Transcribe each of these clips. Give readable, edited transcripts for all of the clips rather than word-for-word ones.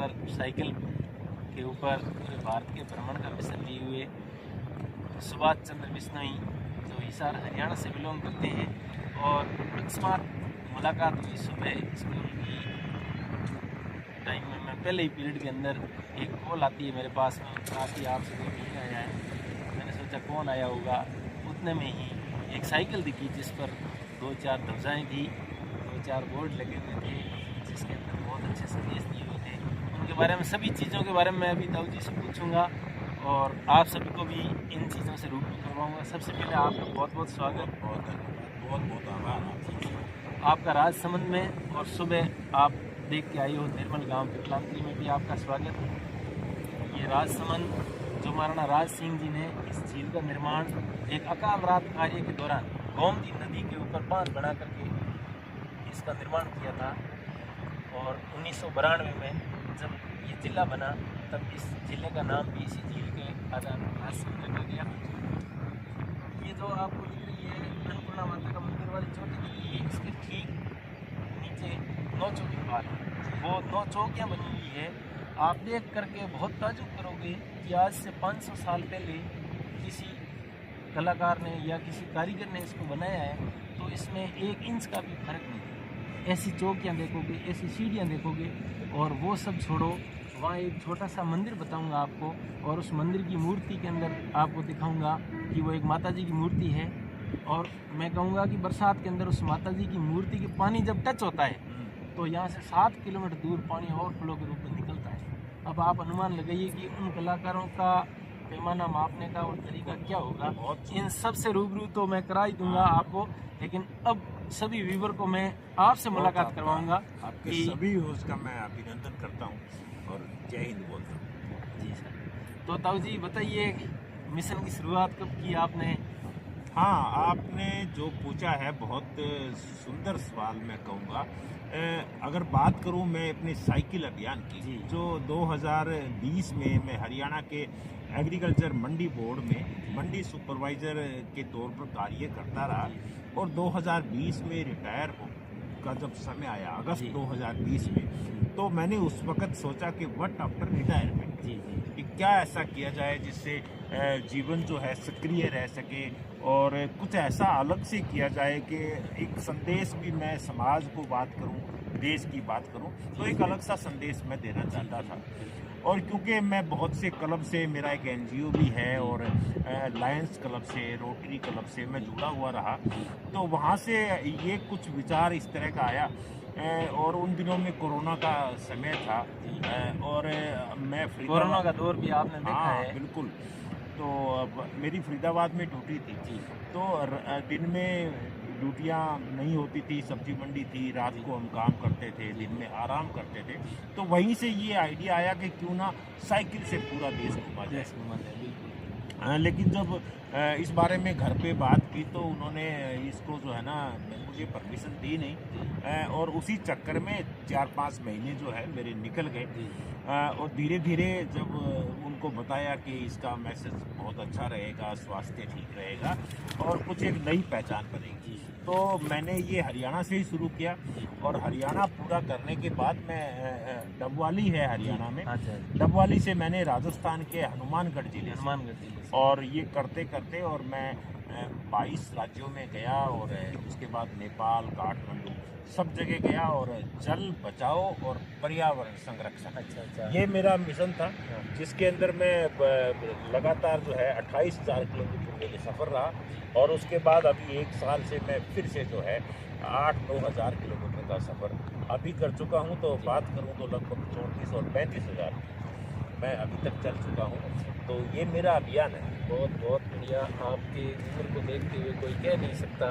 पर साइकिल के ऊपर पूरे भारत के भ्रमण का मिशन लिए हुए सुभाष चंद्र बिश्नोई जो हिसार हरियाणा से बिलोंग करते हैं, और अकस्मात मुलाकात हुई सुबह स्कूल की टाइम में। मैं पहले ही पीरियड के अंदर एक कॉल आती है मेरे पास में, कहा कि आपसे कोई मिलने आया है। मैंने सोचा कौन आया होगा, उतने में ही एक साइकिल दिखी जिस पर 2-4 ध्वजाएँ थी, 2-4 बोर्ड लगे हुए थे जिसके अंदर बहुत अच्छे संदेश दिए हुए थे। उनके बारे में सभी चीज़ों के बारे में मैं अभी दाऊ जी से पूछूंगा और आप सभी को भी इन चीज़ों से रूबरू करवाऊंगा। सबसे पहले आपका बहुत बहुत स्वागत, बहुत आभार आपका राजसमंद में, और सुबह आप देख के आई हो निर्मल गांव के क्लांति में भी आपका स्वागत। ये राजसमंद जो महाराणा राज सिंह जी ने इस झील का निर्माण एक अकाल रात कार्य के दौरान गोमती नदी के ऊपर बांध बना करके इसका निर्माण किया था, और 1992 में जब ये जिला बना तब इस जिले का नाम भी इसी झील के आधार पर राजसमंद रखा गया। ये जो आपको दिख रही है अन्नपूर्णा माता का मंदिर वाली चोटी दिख रही है, इसके ठीक नीचे 9 चौकी पार है, वो 9 चौकियाँ बनी हुई है। आप देख करके बहुत ताजुब करोगे कि आज से 500 साल पहले किसी कलाकार ने या किसी कारीगर ने इसको बनाया है, तो इसमें 1 इंच का भी फर्क नहीं है। ऐसी चौकियाँ देखोगे, ऐसी सीढ़ियाँ देखोगे, और वो सब छोड़ो, वहाँ एक छोटा सा मंदिर बताऊंगा आपको, और उस मंदिर की मूर्ति के अंदर आपको दिखाऊंगा कि वो एक माता जी की मूर्ति है, और मैं कहूँगा कि बरसात के अंदर उस माता जी की मूर्ति के पानी जब टच होता है तो यहाँ से 7 किलोमीटर दूर पानी ओवरफ्लो के रूप में निकलता है। अब आप अनुमान लगाइए कि उन कलाकारों का पैमाना मापने का और तरीका क्या होगा। इन सब से रूबरू तो मैं करा ही दूंगा आपको, लेकिन अब सभी व्यूवर को मैं आपसे मुलाकात करवाऊंगा। आपके सभी उसका मैं अभिनंदन करता हूँ और जय हिंद बोलता हूँ। जी सर। तो ताऊ जी बताइए, मिशन की शुरुआत कब की आपने? हाँ, आपने जो पूछा है बहुत सुंदर सवाल मैं कहूँगा। अगर बात करूँ मैं अपने साइकिल अभियान की, जो 2020 में मैं हरियाणा के एग्रीकल्चर मंडी बोर्ड में मंडी सुपरवाइज़र के तौर पर कार्य करता रहा, और 2020 में रिटायर का जब समय आया अगस्त 2020 में, तो मैंने उस वक़्त सोचा कि व्हाट आफ्टर रिटायरमेंट, कि क्या ऐसा किया जाए जिससे जीवन जो है सक्रिय रह सके, और कुछ ऐसा अलग से किया जाए कि एक संदेश भी मैं समाज को बात करूं, देश की बात करूं, तो एक अलग सा संदेश मैं देना चाहता था। और क्योंकि मैं बहुत से क्लब से, मेरा एक एनजीओ भी है, और लायंस क्लब से, रोटरी क्लब से मैं जुड़ा हुआ रहा, तो वहाँ से ये कुछ विचार इस तरह का आया। और उन दिनों में कोरोना का समय था, और मैं कोरोना का दौर भी आपने देखा है। बिल्कुल। तो मेरी फरीदाबाद में ड्यूटी थी, तो दिन में ड्यूटियाँ नहीं होती थी, सब्जी मंडी थी, रात को हम काम करते थे, दिन में आराम करते थे। तो वहीं से ये आइडिया आया कि क्यों ना साइकिल से पूरा देश घुमा जाए। लेकिन जब इस बारे में घर पे बात की तो उन्होंने इसको जो है ना मुझे परमिशन दी नहीं, और उसी चक्कर में 4-5 महीने जो है मेरे निकल गए। और धीरे धीरे जब उनको बताया कि इसका मैसेज बहुत अच्छा रहेगा, स्वास्थ्य ठीक रहेगा और कुछ एक नई पहचान बनेगी, तो मैंने ये हरियाणा से ही शुरू किया। और हरियाणा पूरा करने के बाद मैं डबवाली है हरियाणा में, डबवाली से मैंने राजस्थान के हनुमानगढ़ जिले और ये करते करते और मैं 22 राज्यों में गया, और उसके बाद नेपाल, काठमांडू सब जगह गया, और जल बचाओ और पर्यावरण संरक्षण, ये मेरा मिशन था, जिसके अंदर मैं लगातार जो है 28,000 किलोमीटर के लिए सफ़र रहा। और उसके बाद अभी 1 साल से मैं फिर से जो है 8-9 हज़ार किलोमीटर का सफ़र अभी कर चुका हूँ। तो बात करूँ तो लगभग 34 और 35 हज़ार मैं अभी तक चल चुका हूँ। तो ये मेरा अभियान है। बहुत बहुत बढ़िया। आपकी उम्र को देखते हुए कोई कह नहीं सकता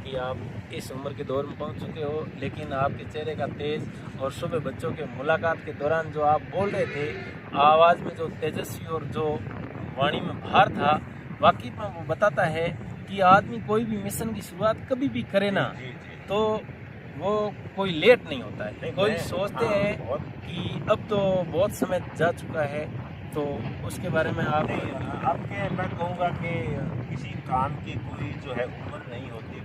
कि आप इस उम्र के दौर में पहुंच चुके हो, लेकिन आपके चेहरे का तेज और सुबह बच्चों के मुलाकात के दौरान जो आप बोल रहे थे, आवाज़ में जो तेजस्वी और जो वाणी में भार था, वाकई में वो बताता है कि आदमी कोई भी मिशन की शुरुआत कभी भी करे ना, तो वो कोई लेट नहीं होता है। कोई सोचते हैं कि अब तो बहुत समय जा चुका है, तो उसके बारे में आपके मैं कहूँगा कि किसी काम की कोई जो है उम्र नहीं होती।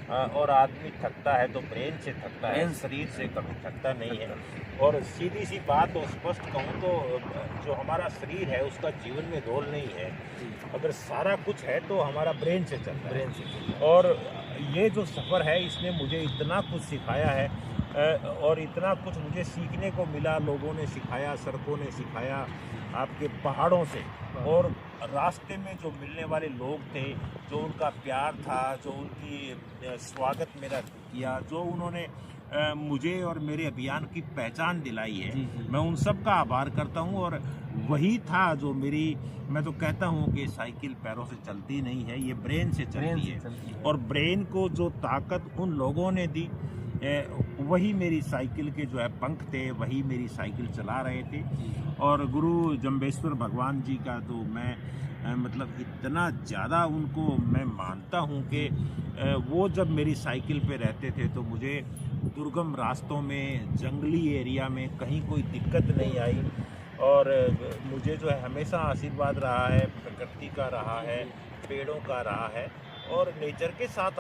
और आदमी थकता है तो ब्रेन से थकता है, ब्रेन शरीर से कभी थकता नहीं है। और सीधी सी बात और स्पष्ट कहूँ तो जो हमारा शरीर है उसका जीवन में रोल नहीं है। अगर सारा कुछ है तो हमारा ब्रेन से चलता है। ब्रेन से। और ये जो सफ़र है इसने मुझे इतना कुछ सिखाया है, और इतना कुछ मुझे सीखने को मिला। लोगों ने सिखाया, सड़कों ने सिखाया, आपके पहाड़ों से, और रास्ते में जो मिलने वाले लोग थे, जो उनका प्यार था, जो उनकी स्वागत मेरा किया, जो उन्होंने मुझे और मेरे अभियान की पहचान दिलाई है, जी, जी। मैं उन सब का आभार करता हूँ। और वही था जो मैं तो कहता हूँ कि साइकिल पैरों से चलती नहीं है, ये ब्रेन से ब्रेन चलती से है। चलती है। और ब्रेन को जो ताकत उन लोगों ने दी, वही मेरी साइकिल के जो है पंख थे, वही मेरी साइकिल चला रहे थे। और गुरु जम्बेश्वर भगवान जी का तो मैं मतलब इतना ज़्यादा उनको मैं मानता हूँ कि वो जब मेरी साइकिल पे रहते थे तो मुझे दुर्गम रास्तों में, जंगली एरिया में कहीं कोई दिक्कत नहीं आई। और मुझे जो है हमेशा आशीर्वाद रहा है, प्रकृति का रहा है, पेड़ों का रहा है, और नेचर के साथ